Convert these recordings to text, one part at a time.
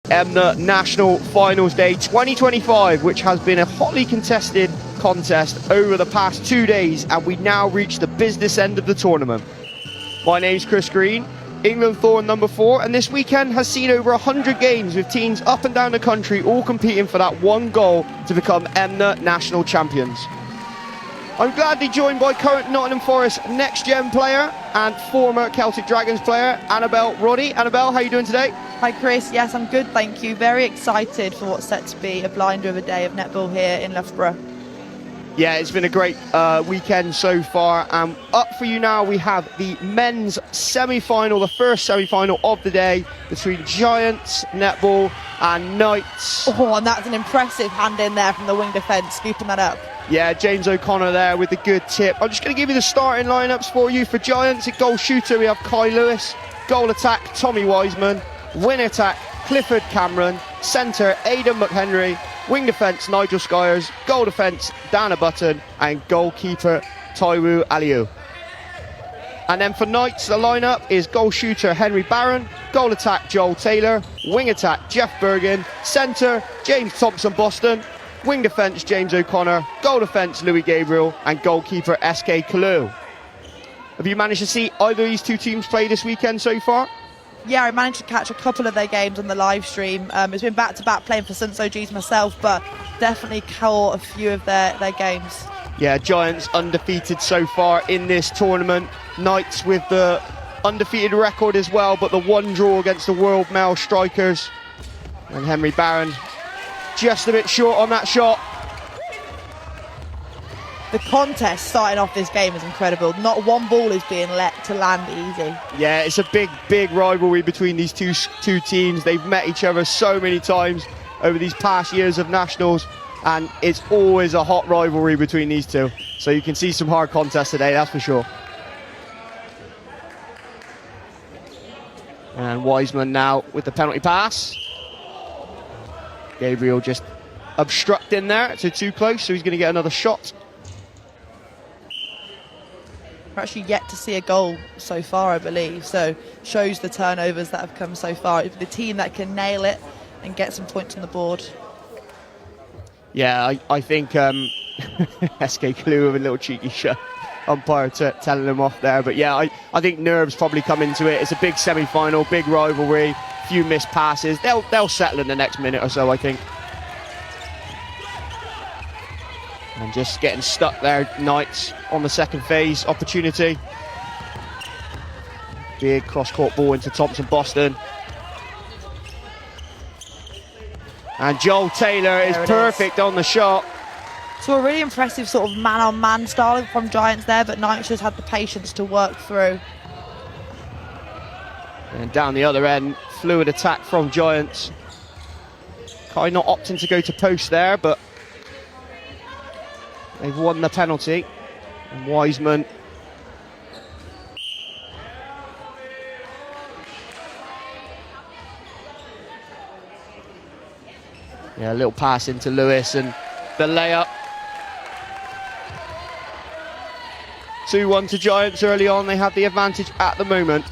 EMMNA National Finals Day 2025, which has been a hotly contested contest over the past 2 days, and we now reach the business end of the tournament. My name's Chris Green, England Thorn number 4, and this weekend has seen over 100 games with teams up and down the country all competing for that one goal to become EMMNA National Champions. I'm gladly joined by current Nottingham Forest next-gen player and former Celtic Dragons player, Annabelle Roddy. Annabelle, how are you doing today? Hi Chris, yes I'm good thank you. Very excited for what's set to be a blind river day of netball here in Loughborough. Yeah, it's been a great weekend so far. Up for you now, we have the men's semi-final, the first semi-final of the day between Giants netball and Knights. Oh, and that's an impressive hand in there from the wing defence, scooping that up. Yeah, James O'Connor there with the good tip. I'm just going to give you the starting lineups for you. For Giants, at goal shooter, we have Kai Lewis. Goal attack, Tommy Wiseman. Wing attack, Clifford Cameron. Centre, Aidan McHenry. Wing defence, Nigel Skyers. Goal defence, Dana Button. And goalkeeper, Taiwo Aliu. And then for Knights, the lineup is goal shooter, Henry Barron. Goal attack, Joel Taylor. Wing attack, Jeff Bergen. Centre, James Thompson-Boston. Wing defence, James O'Connor. Goal defence, Louis Gabriel. And goalkeeper, SK Kalu. Have you managed to see either of these two teams play this weekend so far? Yeah, I managed to catch a couple of their games on the live stream. It's been back-to-back playing for St OGs myself, but definitely caught a few of their games. Yeah, Giants undefeated so far in this tournament. Knights with the undefeated record as well, but the one draw against the World Male Strikers. And Henry Barron just a bit short on that shot. The contest starting off this game is incredible. Not one ball is being let to land easy. Yeah, it's a big rivalry between these two teams. They've met each other so many times over these past years of nationals, and it's always a hot rivalry between these two. So you can see some hard contests today, that's for sure. And Wiseman now with the penalty pass. Gabriel just obstructing there, so too close, so he's going to get another shot. We're actually yet to see a goal so far, I believe, so shows the turnovers that have come so far. It's the team that can nail it and get some points on the board. Yeah, I think SK Kalu with a little cheeky shot. Umpire telling him off there, but yeah, I think nerves probably come into it. It's a big semi-final, big rivalry, few missed passes. They'll settle in the next minute or so, I think. And just getting stuck there, Knights on the second phase opportunity. Big cross-court ball into Thompson-Boston. And Joel Taylor is perfect on the shot. So a really impressive sort of man-on-man style from Giants there, but Knights just had the patience to work through. And down the other end, fluid attack from Giants. Kai not opting to go to post there, but they've won the penalty. And Wiseman a little pass into Lewis and the layup. 2-1 to Giants early on. They have the advantage at the moment.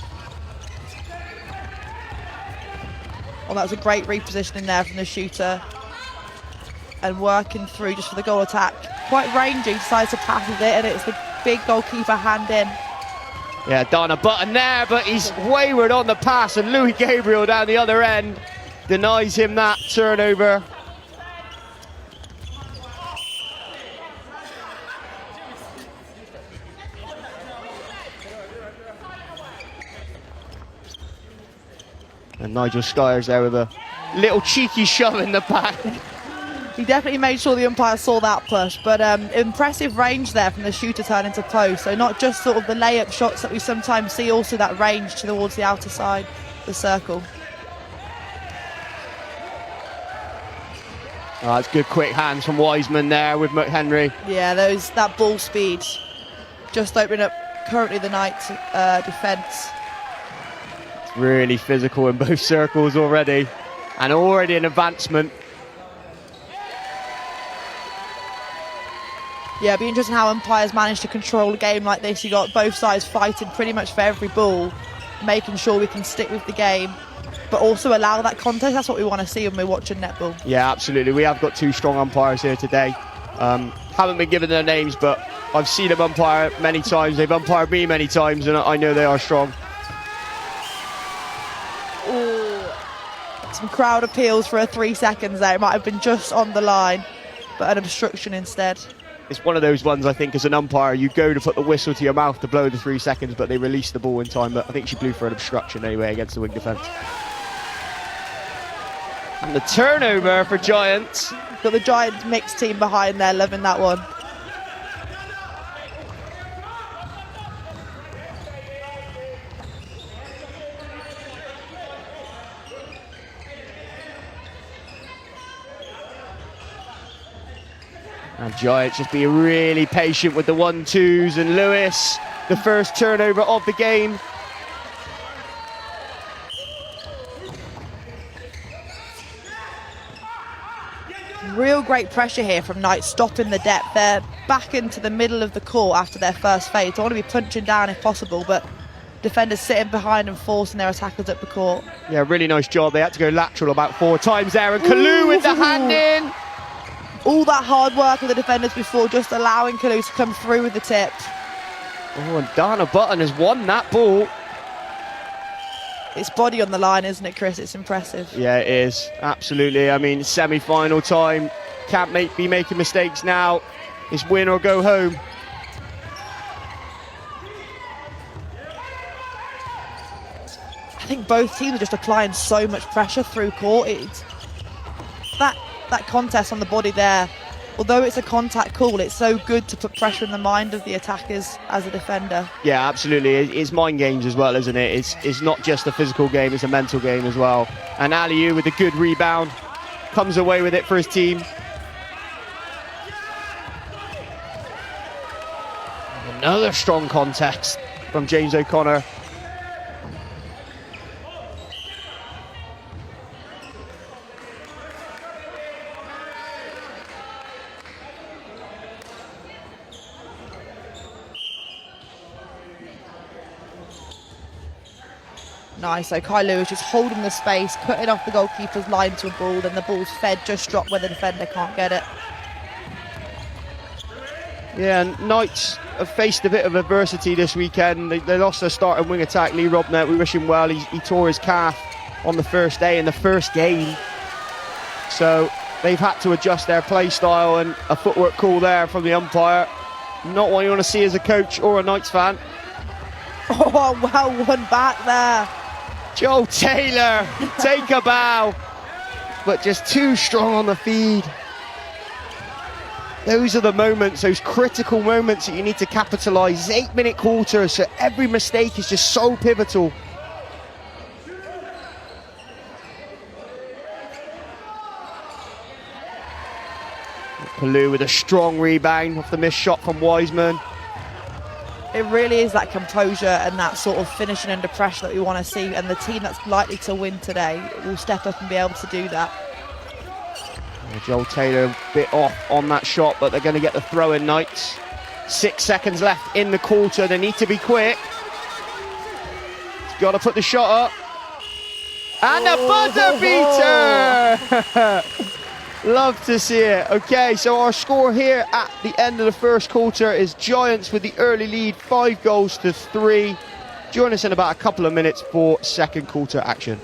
Well, that was a great repositioning there from the shooter. And working through just for the goal attack. Quite rangy, decides to pass it, and it's the big goalkeeper hand in. Yeah, Dana Button there, but he's wayward on the pass, and Louis Gabriel down the other end denies him that turnover. And Nigel Skyers there with a little cheeky shove in the back. He definitely made sure the umpire saw that push, but impressive range there from the shooter turn into post. So not just sort of the layup shots that we sometimes see, also that range towards the outer side, the circle. Oh, that's good quick hands from Wiseman there with McHenry. Yeah, that ball speed just opening up currently the Knights defence. It's really physical in both circles already, and already an advancement. Yeah, it'd be interesting how umpires manage to control a game like this. You got both sides fighting pretty much for every ball, making sure we can stick with the game. but also allow that contest. That's what we want to see when we're watching netball. Yeah, absolutely. We have got two strong umpires here today. Haven't been given their names, but I've seen them umpire many times. They've umpired me many times, and I know they are strong. Ooh. Some crowd appeals for a 3 seconds there. It might have been just on the line, but an obstruction instead. It's one of those ones, I think, as an umpire, you go to put the whistle to your mouth to blow the 3 seconds, but they release the ball in time. But I think she blew for an obstruction anyway against the wing defence. And the turnover for Giants. Got the Giants mixed team behind there, loving that one. And Giants just being really patient with the 1-2s, and Lewis, the first turnover of the game. Real great pressure here from Knight, stopping the depth. They're back into the middle of the court after their first fade. So I want to be punching down if possible, but defenders sitting behind and forcing their attackers up the court. Yeah, really nice job. They had to go lateral about 4 times there, and Kalu with the hand in. All that hard work of the defenders before, just allowing Kalu to come through with the tip. Oh, and Dana Button has won that ball. It's body on the line, isn't it, Chris? It's impressive. Yeah, it is. Absolutely. I mean, semi-final time. Can't be making mistakes now. It's win or go home. I think both teams are just applying so much pressure through court. It's that contest on the body there, although it's a contact call, it's so good to put pressure in the mind of the attackers as a defender. Yeah, absolutely. It's mind games as well, isn't it? It's not just a physical game, it's a mental game as well. And Aliou with a good rebound, comes away with it for his team. Another strong contest from James O'Connor. Nice, so Kai Lewis just holding the space, cutting off the goalkeeper's line to a ball, then the ball's fed, just dropped where the defender can't get it. Yeah, and Knights have faced a bit of adversity this weekend. They lost their starting wing attack, Lee Robnett. We wish him well. He tore his calf on the first day in the first game. So they've had to adjust their play style, and a footwork call there from the umpire. Not what you want to see as a coach or a Knights fan. Oh, well won back there. Joel Taylor, take a bow, but just too strong on the feed. Those are the moments, those critical moments that you need to capitalise. 8-minute quarters, so every mistake is just so pivotal. Palou with a strong rebound off the missed shot from Wiseman. It really is that composure and that sort of finishing under pressure that we want to see, and the team that's likely to win today will step up and be able to do that. Joel Taylor a bit off on that shot, but they're going to get the throw in, Knights. 6 seconds left in the quarter. They need to be quick. Got to put the shot up. And a buzzer beater! Love to see it. Okay, so our score here at the end of the first quarter is Giants with the early lead, 5-3. Join us in about a couple of minutes for second quarter action.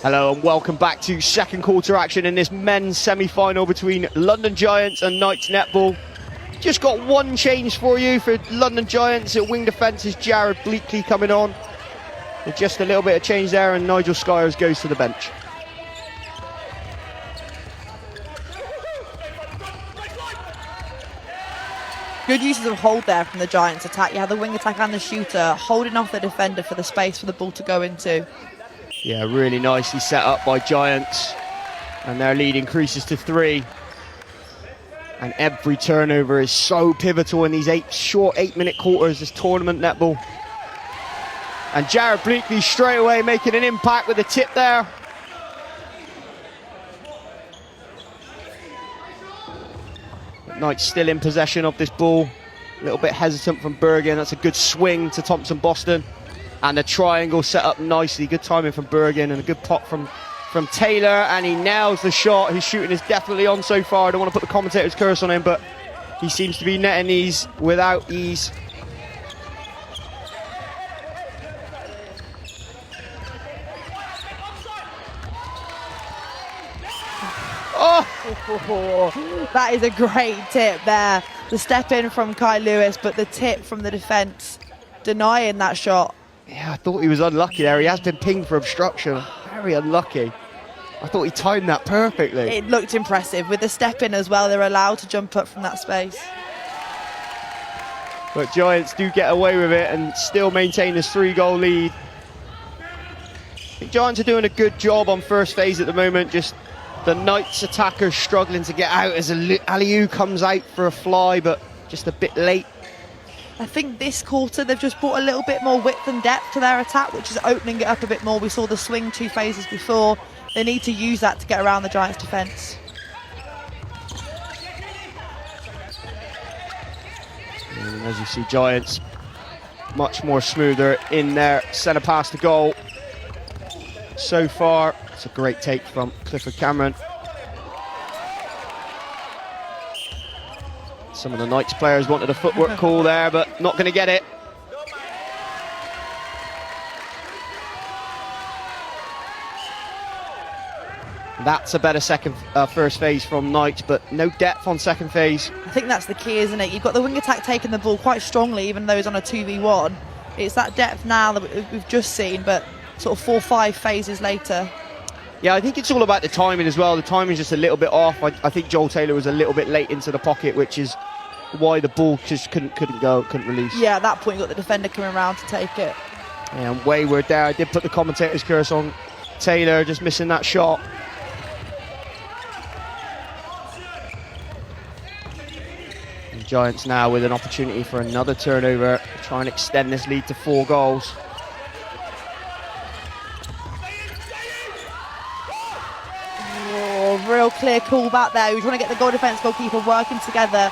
Hello and welcome back to second quarter action in this men's semi-final between London Giants and Knights Netball. Just got one change for you for London Giants. At wing defence is Jared Bleakley coming on. With just a little bit of change there, and Nigel Skyers goes to the bench. Good uses of hold there from the Giants attack. You have the wing attack and the shooter holding off the defender for the space for the ball to go into. Yeah, really nicely set up by Giants. And their lead increases to 3. And every turnover is so pivotal in these short 8-minute quarters, this tournament netball. And Jared Bleakley straight away making an impact with the tip there. Knights still in possession of this ball. A little bit hesitant from Bergen. That's a good swing to Thompson Boston. And the triangle set up nicely. Good timing from Bergen and a good pop from Taylor. And he nails the shot. His shooting is definitely on so far. I don't want to put the commentator's curse on him, but he seems to be netting these without ease. Oh! That is a great tip there. The step in from Kai Lewis, but the tip from the defence denying that shot. Yeah, I thought he was unlucky there. He has been pinged for obstruction. Very unlucky. I thought he timed that perfectly. It looked impressive. With the step in as well, they're allowed to jump up from that space. But Giants do get away with it and still maintain this 3-goal lead. I think Giants are doing a good job on first phase at the moment. Just the Knights attackers struggling to get out as Aliou comes out for a fly, but just a bit late. I think this quarter they've just brought a little bit more width and depth to their attack, which is opening it up a bit more. We saw the swing 2 phases before. They need to use that to get around the Giants' defence. And as you see, Giants much more smoother in their centre pass to goal. So far, it's a great take from Clifford Cameron. Some of the Knights players wanted a footwork call there, but not going to get it. That's a better first phase from Knights, but no depth on second phase. I think that's the key, isn't it? You've got the wing attack taking the ball quite strongly, even though it's on a 2v1. It's that depth now that we've just seen, but sort of 4-5 phases later. Yeah, I think it's all about the timing as well. The timing's just a little bit off. I think Joel Taylor was a little bit late into the pocket, which is why the ball just couldn't release. Yeah, at that point you got the defender coming around to take it. Yeah, and wayward there. I did put the commentator's curse on Taylor, just missing that shot. And Giants now with an opportunity for another turnover to try and extend this lead to 4 goals. Real clear call back there. We're trying to get the goal defence, goalkeeper working together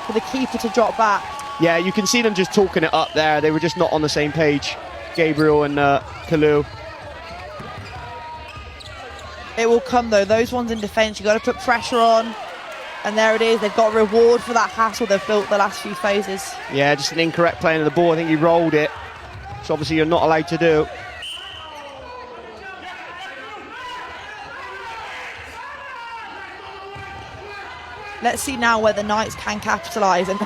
for the keeper to drop back. Yeah, you can see them just talking it up there. They were just not on the same page, Gabriel and Kalu. It will come though. Those ones in defence, you've got to put pressure on. And there it is. They've got a reward for that hassle they've built the last few phases. Yeah, just an incorrect playing of the ball. I think he rolled it, which obviously you're not allowed to do. Let's see now where the Knights can capitalise. And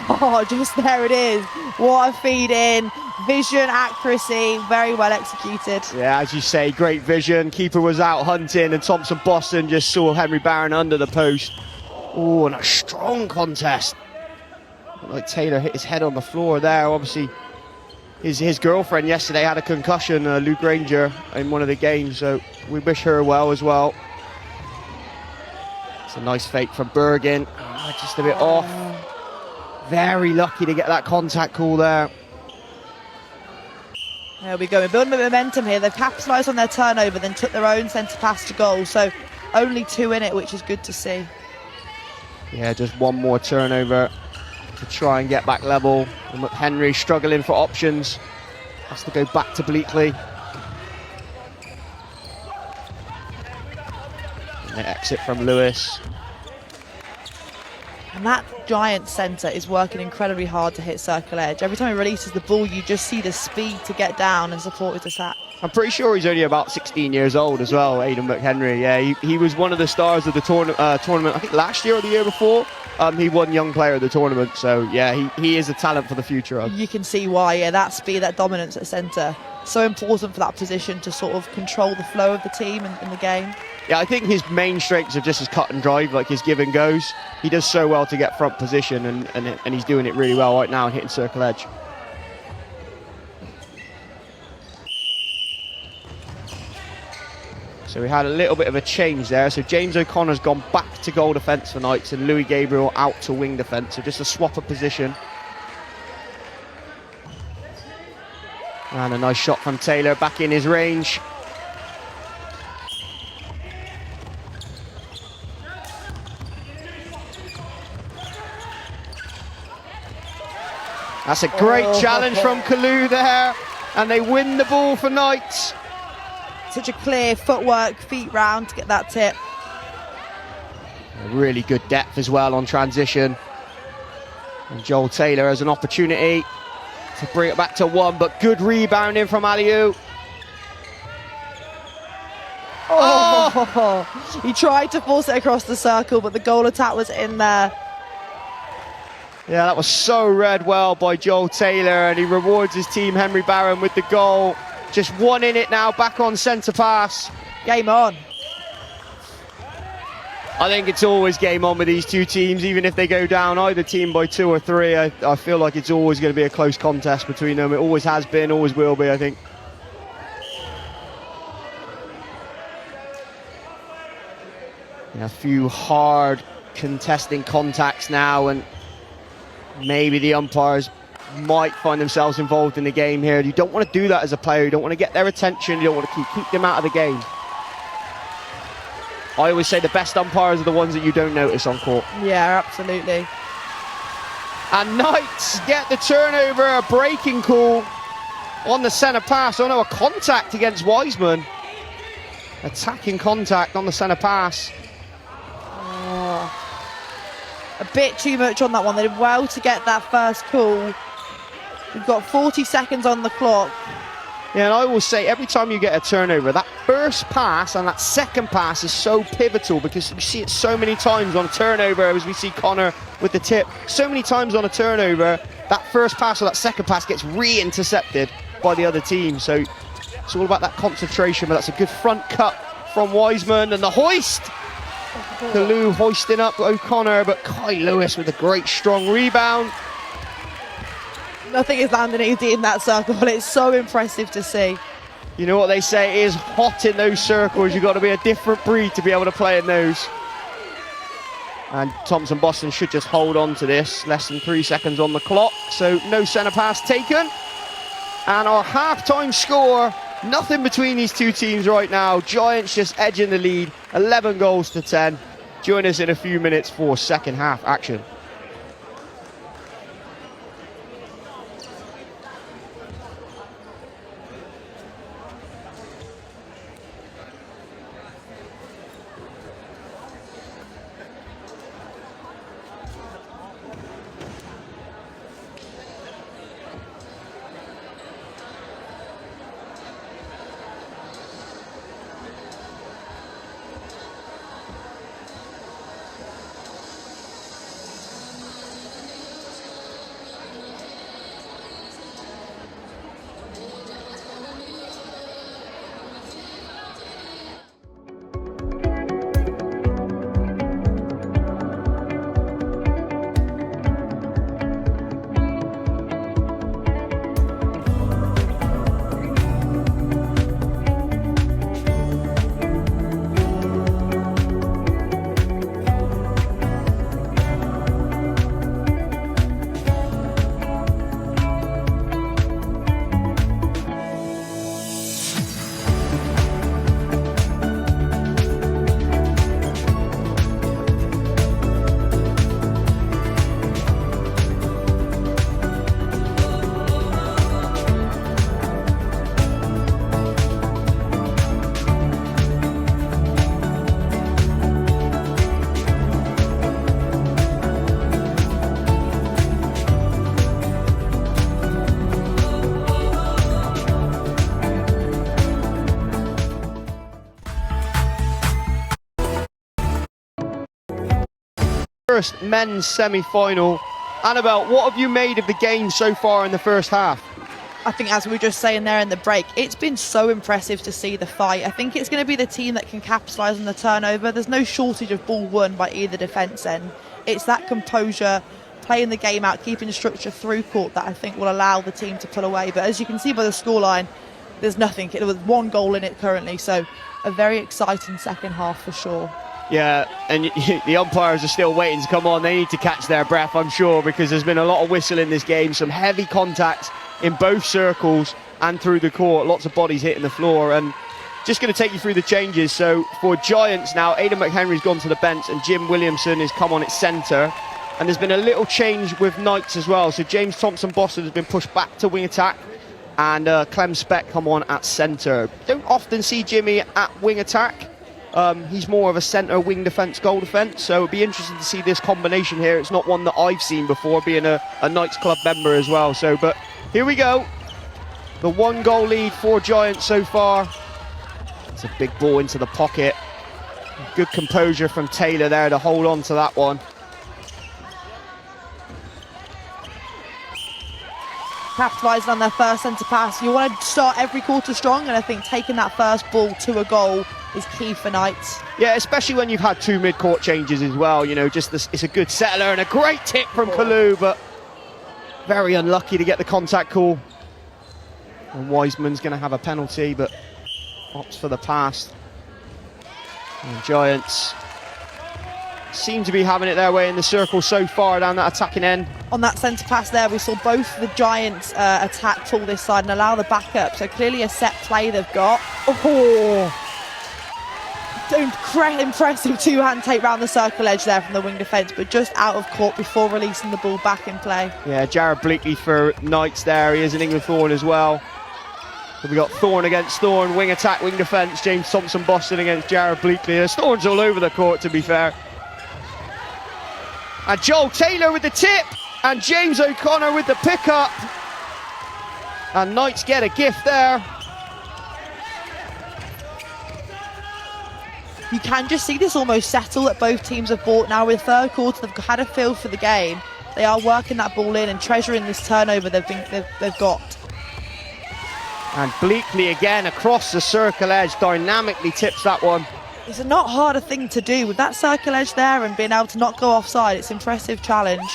just there it is. What a feed in. Vision, accuracy, very well executed. Yeah, as you say, great vision. Keeper was out hunting and Thompson Boston just saw Henry Barron under the post. Oh, and a strong contest. Like Taylor hit his head on the floor there. Obviously, his girlfriend yesterday had a concussion, Lou Granger, in one of the games. So we wish her well as well. It's a nice fake from Bergen. Just a bit off. Very lucky to get that contact call there. There we go. We're building a bit of momentum here. They've capitalised on their turnover, then took their own centre pass to goal. So only 2 in it, which is good to see. Yeah, just one more turnover to try and get back level. And McHenry struggling for options. Has to go back to Bleakley. And the exit from Lewis. And that giant centre is working incredibly hard to hit circle edge. Every time he releases the ball, you just see the speed to get down and support his attack. I'm pretty sure he's only about 16 years old as well, Aidan McHenry. Yeah, he was one of the stars of the tournament, I think last year or the year before. He won Young Player of the tournament. So, yeah, he is a talent for the future. You can see why, yeah, that speed, that dominance at centre, so important for that position to sort of control the flow of the team in the game. Yeah, I think his main strengths are just his cut and drive, like his give and goes. He does so well to get front position, and he's doing it really well right now and hitting circle edge. So we had a little bit of a change there. So James O'Connor's gone back to goal defence for Knights and Louis Gabriel out to wing defence. So just a swap of position. And a nice shot from Taylor back in his range. That's a great challenge from Kalu there. And they win the ball for Knights. Such a clear footwork, feet round to get that tip. Really good depth as well on transition. And Joel Taylor has an opportunity to bring it back to one, but good rebounding from Aliou. Oh! He tried to force it across the circle, but the goal attack was in there. Yeah, that was so read well by Joel Taylor, and he rewards his team, Henry Barron, with the goal. Just one in it now, back on centre pass. Game on. I think it's always game on with these two teams, even if they go down either team by 2 or 3. I feel like it's always going to be a close contest between them. It always has been, always will be, I think. Yeah, a few hard contesting contacts now, and maybe the umpires might find themselves involved in the game here. You don't want to do that as a player. You don't want to get their attention. You don't want to keep them out of the game. I always say the best umpires are the ones that you don't notice on court. Yeah, absolutely. And Knights get the turnover, a breaking call on the centre pass. Oh no, a contact against Wiseman. Attacking contact on the centre pass. Oh, a bit too much on that one. They did well to get that first call. We've got 40 seconds on the clock. Yeah, and I will say every time you get a turnover, that first pass and that second pass is so pivotal, because you see it so many times on a turnover, as we see Connor with the tip. So many times on a turnover, that first pass or that second pass gets re-intercepted by the other team. So it's all about that concentration, but that's a good front cut from Wiseman, and the hoist. Kalu hoisting up O'Connor, but Kai Lewis with a great strong rebound. Nothing is landing easy in that circle. It's so impressive to see. You know what they say, it is hot in those circles. You've got to be a different breed to be able to play in those. And Thompson Boston should just hold on to this. Less than 3 seconds on the clock, so no centre pass taken. And our half-time score, nothing between these two teams right now. Giants just edging the lead, 11 goals to 10. Join us in a few minutes for second half action. first men's semi-final. Annabelle, what have you made of the game so far in the first half? I think, as we were just saying there in the break, it's been so impressive to see the fight. I think it's going to be the team that can capitalise on the turnover. There's no shortage of ball won by either defence end. It's that composure, playing the game out, keeping structure through court that I think will allow the team to pull away. But as you can see by the scoreline, there's nothing. There was one goal in it currently, so a very exciting second half for sure. Yeah, and the umpires are still waiting to come on. They need to catch their breath, I'm sure, because there's been a lot of whistle in this game, some heavy contact in both circles and through the court, lots of bodies hitting the floor. And just going to take you through the changes. So for Giants now, Aidan McHenry's gone to the bench and Jim Williamson has come on at centre. And there's been a little change with Knights as well. So James Thompson-Boston has been pushed back to wing attack and Clem Speck come on at centre. Don't often see Jimmy at wing attack. He's more of a centre wing defence, goal defence, so it'd be interesting to see this combination here. It's not one that I've seen before, being a Knights Club member as well. So, but here we go. The 1-goal lead for Giants so far. It's a big ball into the pocket. Good composure from Taylor there to hold on to that one. Capitalising on their first centre pass. You want to start every quarter strong, and I think taking that first ball to a goal is key for Knights. Yeah, especially when you've had 2 mid-court changes as well. You know, just this, it's a good settler and a great tip from Kalu, but very unlucky to get the contact call. And Wiseman's going to have a penalty, but opts for the pass. And Giants seem to be having it their way in the circle so far down that attacking end. On that centre pass there, we saw both the Giants attack pull this side and allow the backup. So clearly a set play they've got. Oh! Impressive two-hand take round the circle edge there from the wing defence, but just out of court before releasing the ball back in play. Yeah, Jared Bleakley for Knights there. He is an England Thorn as well. So we got Thorn against Thorn, wing attack, wing defence. James Thompson-Boston against Jared Bleakley. There's Thorns all over the court, to be fair. And Joel Taylor with the tip, and James O'Connor with the pickup. And Knights get a gift there. You can just see this almost settle that both teams have bought now. With third quarter, they've had a feel for the game. They are working that ball in and treasuring this turnover they've got. And Bleakley again across the circle edge, dynamically tips that one. It's a not hard a thing to do with that circle edge there and being able to not go offside. It's an impressive challenge.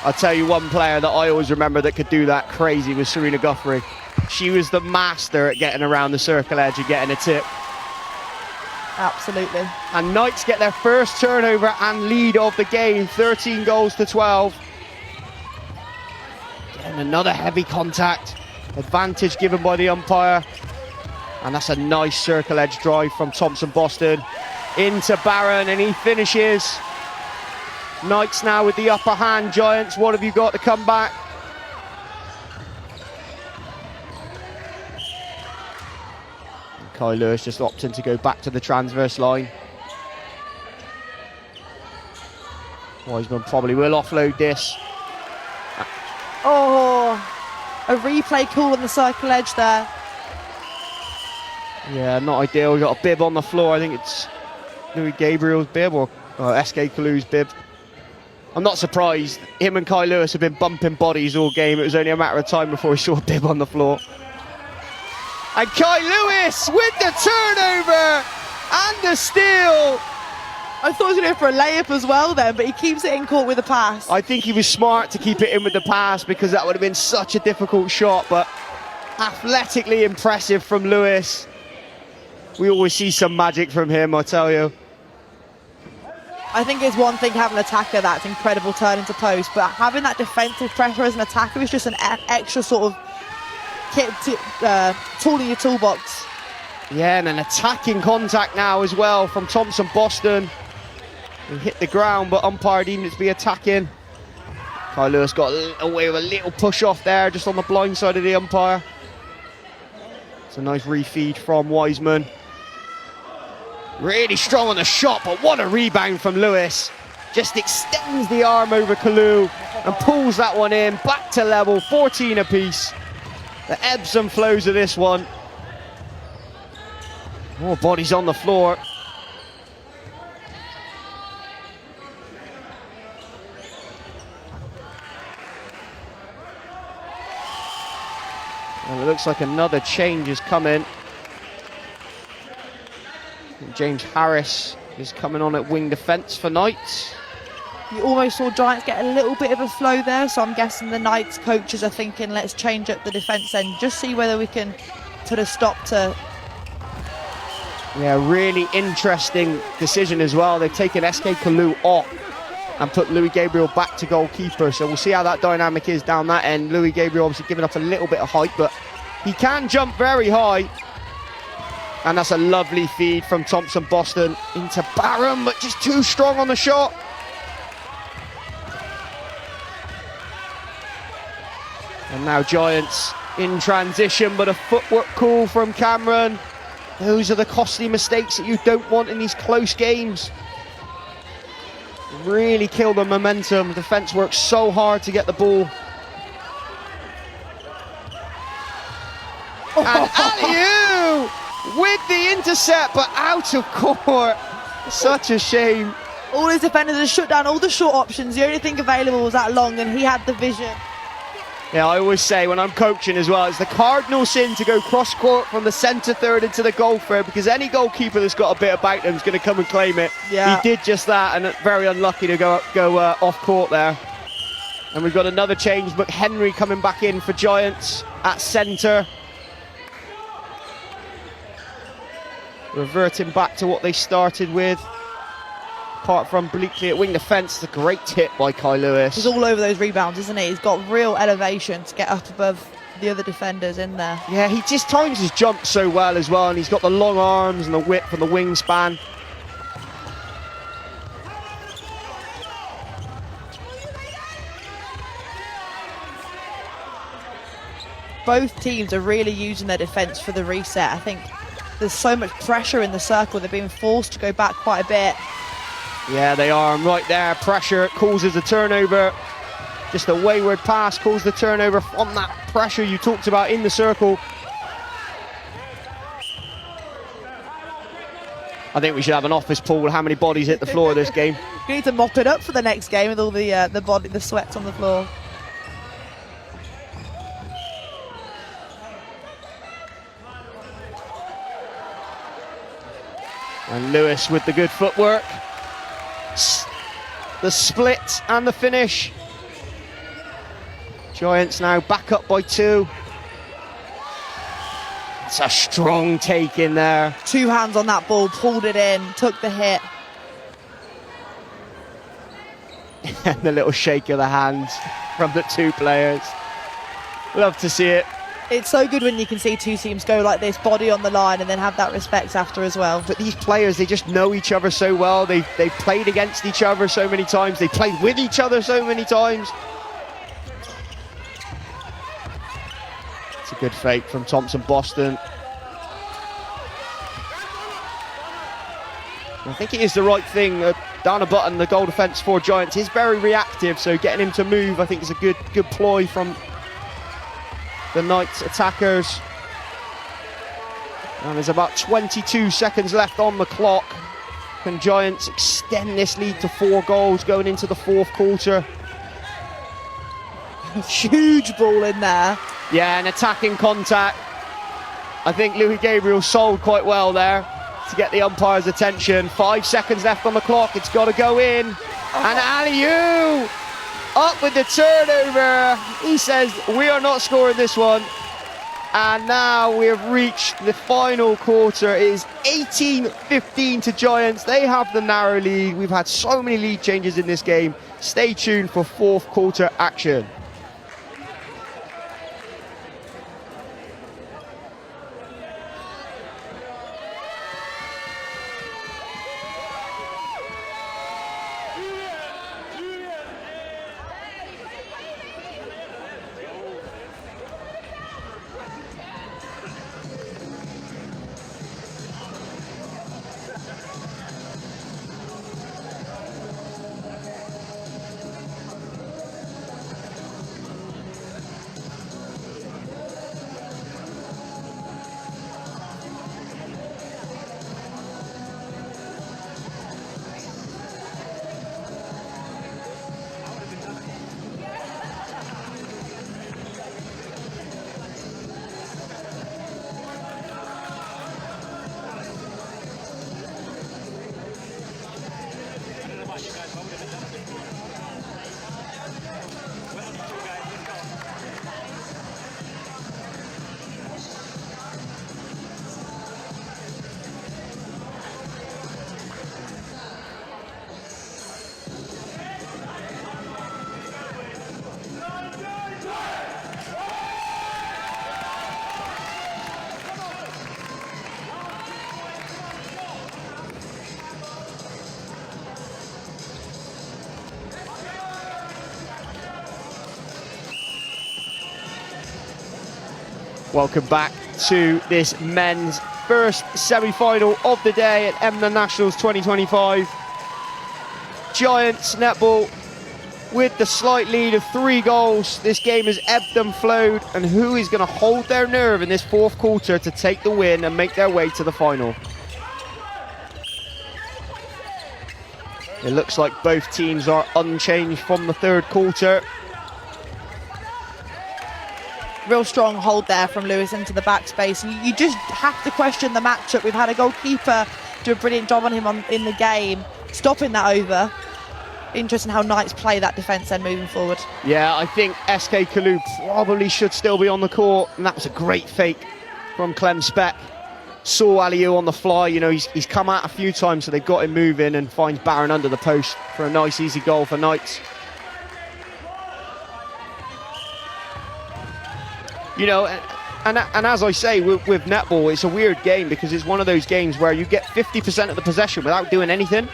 I'll tell you one player that I always remember that could do that crazy was Serena Guthrie. She was the master at getting around the circle edge and getting a tip. Absolutely. And Knights get their first turnover and lead of the game, 13 goals to 12. Getting another heavy contact. Advantage given by the umpire. And that's a nice circle edge drive from Thompson-Boston into Barron, and he finishes. Knights now with the upper hand. Giants, what have you got to come back? Kai Lewis just opting to go back to the transverse line. Wiseman probably will offload this. Oh, a replay call on the circle edge there. Yeah, not ideal. We've got a bib on the floor. I think it's Louis Gabriel's bib or SK Kalu's bib. I'm not surprised. Him and Kai Lewis have been bumping bodies all game. It was only a matter of time before we saw a bib on the floor. And Kai Lewis with the turnover and the steal. I thought he was going to go for a layup as well then, but he keeps it in court with a pass. I think he was smart to keep it in with the pass because that would have been such a difficult shot, but athletically impressive from Lewis. We always see some magic from him, I tell you. I think it's one thing having an attacker that's incredible turn into post, but having that defensive pressure as an attacker is just an extra sort of tool in your toolbox. Yeah, and an attacking contact now as well from Thompson-Boston. He hit the ground, but umpire deemed it to be attacking. Kai Lewis got away with a little push off there, just on the blind side of the umpire. It's a nice refeed from Wiseman. Really strong on the shot, but what a rebound from Lewis. Just extends the arm over Kalu and pulls that one in, back to level, 14 apiece. The ebbs and flows of this one. More bodies on the floor. And it looks like another change is coming. And James Harris is coming on at wing defence for Knights. You almost saw Giants get a little bit of a flow there, so I'm guessing the Knights coaches are thinking, let's change up the defence end, just see whether we can put a stop to... Yeah, really interesting decision as well. They've taken SK Kalu off and put Louis Gabriel back to goalkeeper, so we'll see how that dynamic is down that end. Louis Gabriel obviously giving up a little bit of height, but he can jump very high. And that's a lovely feed from Thompson Boston into Barham, but just too strong on the shot. And now Giants in transition, but a footwork call from Cameron. Those are the costly mistakes that you don't want in these close games. Really kill the momentum. Defence works so hard to get the ball. And alley-oop with the intercept, but out of court. Such a shame. All his defenders had shut down all the short options. The only thing available was that long, and he had the vision. Yeah, I always say when I'm coaching as well, it's the cardinal sin to go cross-court from the centre third into the goal third, because any goalkeeper that's got a bit about them is going to come and claim it. Yeah. He did just that, and very unlucky to go off-court there. And we've got another change, McHenry coming back in for Giants at centre. Reverting back to what they started with. Apart from Bleakley at wing defence, it's a great tip by Kai Lewis. He's all over those rebounds, isn't he? He's got real elevation to get up above the other defenders in there. Yeah, he just times his jump so well as well, and he's got the long arms and the width and the wingspan. Both teams are really using their defence for the reset. I think there's so much pressure in the circle. They're being forced to go back quite a bit. Yeah, they are. And right there, pressure causes a turnover. Just a wayward pass caused the turnover from that pressure you talked about in the circle. I think we should have an office pool. How many bodies hit the floor this game? We need to mop it up for the next game with all the sweats on the floor. And Lewis with the good footwork. The split and the finish. Giants now back up by 2. It's a strong take in there. 2 hands on that ball, pulled it in, took the hit. And the little shake of the hands from the 2 players. Love to see it. It's so good when you can see 2 teams go like this, body on the line, and then have that respect after as well. But these players, they just know each other so well. They've played against each other so many times. They played with each other so many times. It's a good fake from Thompson Boston. I think it is the right thing. Down a button, the goal defence for Giants is very reactive, so getting him to move, I think, is a good ploy from the Knights attackers. And there's about 22 seconds left on the clock. Can Giants extend this lead to 4 goals going into the 4th quarter? Huge ball in there. Yeah, an attacking contact. I think Louis Gabriel sold quite well there to get the umpire's attention. 5 seconds left on the clock. It's got to go in. And alley-oop! Up with the turnover. He says, we are not scoring this one. And now we have reached the final quarter. It is 18-15 to Giants. They have the narrow lead. We've had so many lead changes in this game. Stay tuned for 4th quarter action. Welcome back to this men's first semi-final of the day at EMMNA Nationals 2025. Giants netball with the slight lead of 3 goals. This game has ebbed and flowed, and who is going to hold their nerve in this fourth quarter to take the win and make their way to the final? It looks like both teams are unchanged from the third quarter. Real strong hold there from Lewis into the backspace. And you just have to question the matchup. We've had a goalkeeper do a brilliant job on him in the game, stopping that over. Interesting how Knights play that defence then moving forward. Yeah, I think SK Kalu probably should still be on the court, and that was a great fake from Clem Speck. Saw Aliou on the fly, you know, he's come out a few times, so they've got him moving, and finds Barron under the post for a nice easy goal for Knights. You know, and as I say, with netball, it's a weird game because it's one of those games where you get 50% of the possession without doing anything.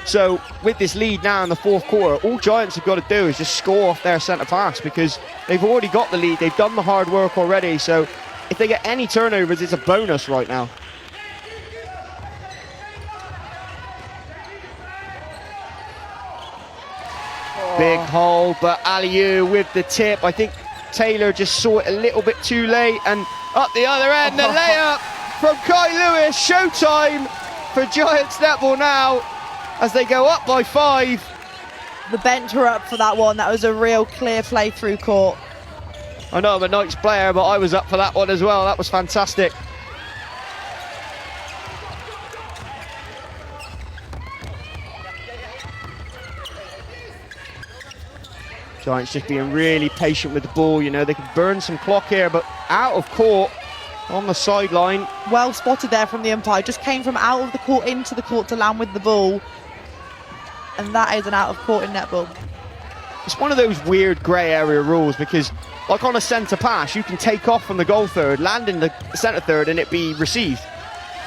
So with this lead now in the fourth quarter, all Giants have got to do is just score off their centre pass because they've already got the lead. They've done the hard work already. So if they get any turnovers, it's a bonus right now. Oh. Big hole, but Aliou with the tip. I think Taylor just saw it a little bit too late, and up the other end, the layup from Kai Lewis. Showtime for Giants netball now as they go up by 5. The bench were up for that one. That was a real clear play through court. I know I'm a Knights player, but I was up for that one as well. That was fantastic. Giants just being really patient with the ball. You know, they can burn some clock here, but out of court on the sideline. Well spotted there from the umpire. Just came from out of the court into the court to land with the ball. And that is an out of court in netball. It's one of those weird grey area rules because, like on a centre pass, you can take off from the goal third, land in the centre third, and it be received.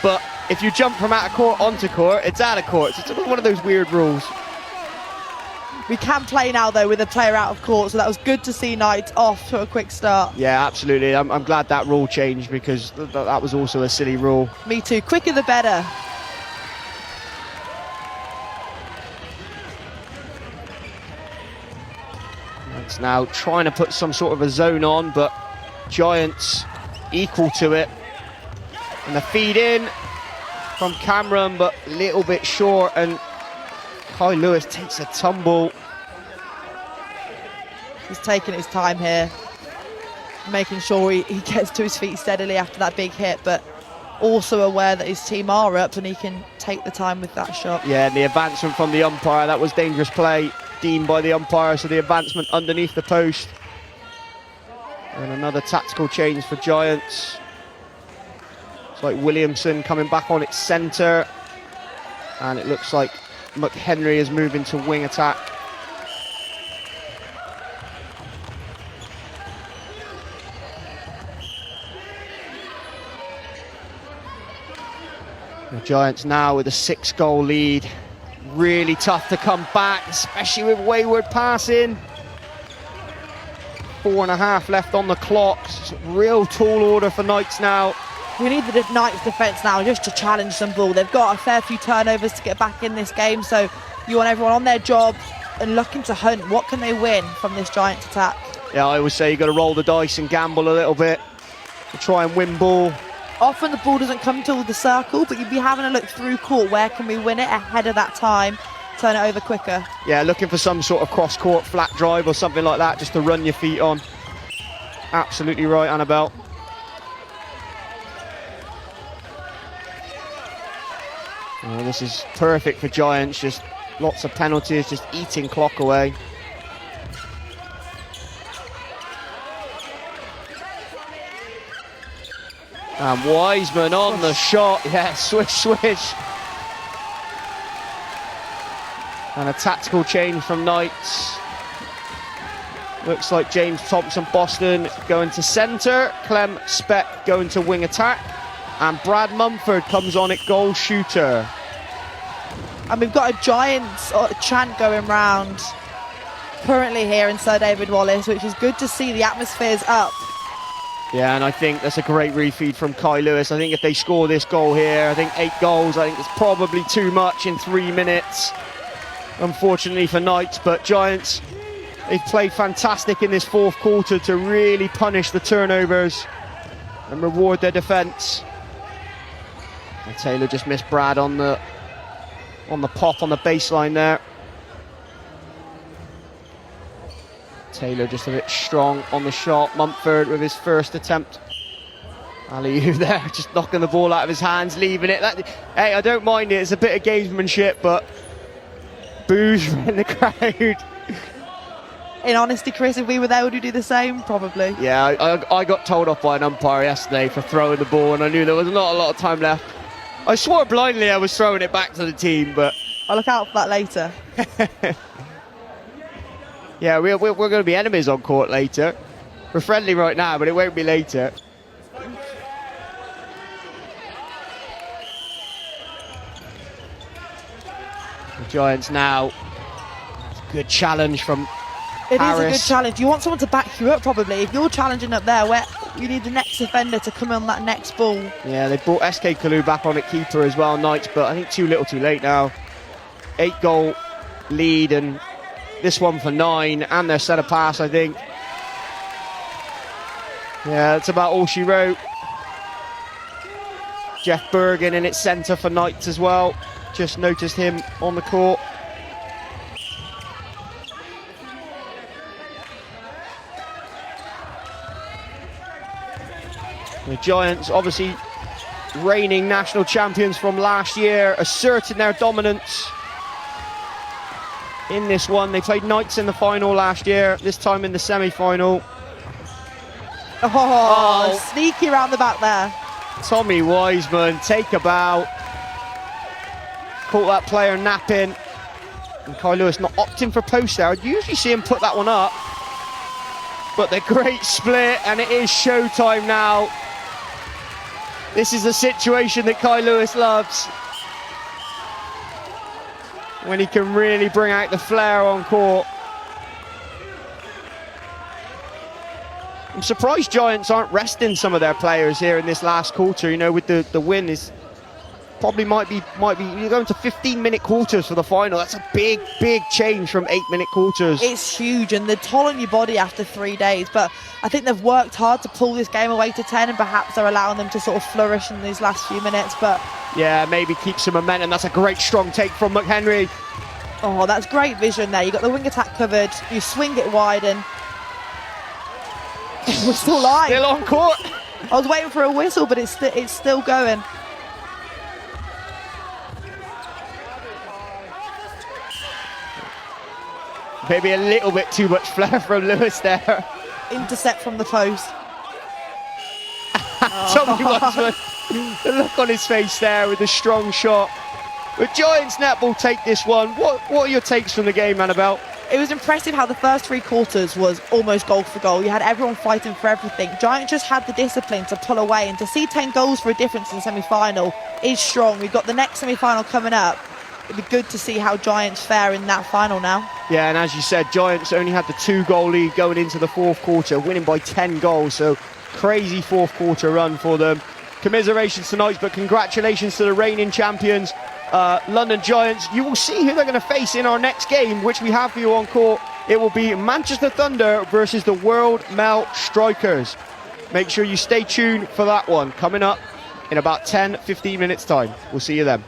But if you jump from out of court onto court, it's out of court. It's one of those weird rules. We can play now, though, with a player out of court, so that was good to see Knights off to a quick start. Yeah, absolutely. I'm glad that rule changed because that was also a silly rule. Me too. Quicker the better. It's now trying to put some sort of a zone on, but Giants equal to it. And the feed in from Cameron, but a little bit short, and Kai Lewis takes a tumble. He's taking his time here, making sure he gets to his feet steadily after that big hit, but also aware that his team are up and he can take the time with that shot. Yeah, and the advancement from the umpire, that was dangerous play, deemed by the umpire, so the advancement underneath the post. And another tactical change for Giants. It's like Williamson coming back on its centre, and it looks like McHenry is moving to wing attack. The Giants now with a 6-goal lead. Really tough to come back, especially with wayward passing. 4.5 left on the clock. It's a real tall order for Knights now. We need the Knights defence now just to challenge some ball. They've got a fair few turnovers to get back in this game, so you want everyone on their job and looking to hunt. What can they win from this Giants attack? Yeah, I always say you've got to roll the dice and gamble a little bit to try and win ball. Often the ball doesn't come to the circle, but you'd be having a look through court. Where can we win it ahead of that time? Turn it over quicker. Yeah, looking for some sort of cross-court flat drive or something like that, just to run your feet on. Absolutely right, Annabelle. Oh, this is perfect for Giants, just lots of penalties, just eating clock away. And Wiseman on the shot, yeah, swish, swish. And a tactical change from Knights. Looks like James Thompson-Boston going to centre, Clem Speck going to wing attack, and Brad Mumford comes on at goal shooter. And we've got a Giants chant going round currently here in Sir David Wallace, which is good to see. The atmosphere's up. Yeah, and I think that's a great refeed from Kai Lewis. I think if they score this goal here, I think 8 goals, I think it's probably too much in 3 minutes, unfortunately for Knights. But Giants, they've played fantastic in this fourth quarter to really punish the turnovers and reward their defence. And Taylor just missed Brad on the pop on the baseline there. Taylor just a bit strong on the shot. Mumford with his first attempt. Alley-oop there, just knocking the ball out of his hands, leaving it. Hey, I don't mind it, it's a bit of gamesmanship, but boos in the crowd. In honesty, Chris, if we were there, would we do the same? Probably. Yeah, I got told off by an umpire yesterday for throwing the ball, and I knew there was not a lot of time left. I swore blindly I was throwing it back to the team, but I'll look out for that later. Yeah, we're going to be enemies on court later. We're friendly right now, but it won't be later. The Giants now. Good challenge from It Harris. is a good challenge. You want someone to back you up, probably. If you're challenging up there, where you need the next defender to come on that next ball. Yeah, they brought SK Kalu back on at keeper as well, Knights, but I think too little too late now. 8-goal lead, and this one for 9, and their centre pass, I think. Yeah, that's about all she wrote. Jeff Bergen in its centre for Knights as well. Just noticed him on the court. The Giants, obviously reigning national champions from last year, asserting their dominance in this one. They played Knights in the final last year, this time in the semi-final. Oh, sneaky around the back there. Tommy Wiseman, take a bow. Caught that player napping. And Kai Lewis not opting for post there. I'd usually see him put that one up. But the great split, and it is showtime now. This is the situation that Kai Lewis loves, when he can really bring out the flair on court. I'm surprised Giants aren't resting some of their players here in this last quarter. You know, with the win, is probably might be you're going to 15-minute quarters for the final. That's a big change from 8-minute quarters. It's huge, and the toll on your body after 3 days. But I think they've worked hard to pull this game away to 10, and perhaps they're allowing them to sort of flourish in these last few minutes. But yeah, maybe keep some momentum. That's a great strong take from McHenry. oh, that's great vision there. You got the wing attack covered. You swing it wide, and we're still live. Still on court. I was waiting for a whistle, but it's still going. Maybe a little bit too much flair from Lewis there. Intercept from the post. Tommy Wiseman, the look on his face there with a strong shot. But Giants netball take this one. What are your takes from the game, Annabelle? It was impressive how the first 3 quarters was almost goal for goal. You had everyone fighting for everything. Giants just had the discipline to pull away, and to see 10 goals for a difference in the semi-final is strong. We've got the next semi-final coming up. It'd be good to see how Giants fare in that final now. Yeah, and as you said, Giants only had the 2-goal lead going into the fourth quarter, winning by 10 goals. So crazy fourth quarter run for them. Commiserations tonight, but congratulations to the reigning champions, London Giants. You will see who they're going to face in our next game, which we have for you on court. It will be Manchester Thunder versus the World Mel Strikers. Make sure you stay tuned for that one coming up in about 10-15 minutes time. We'll see you then.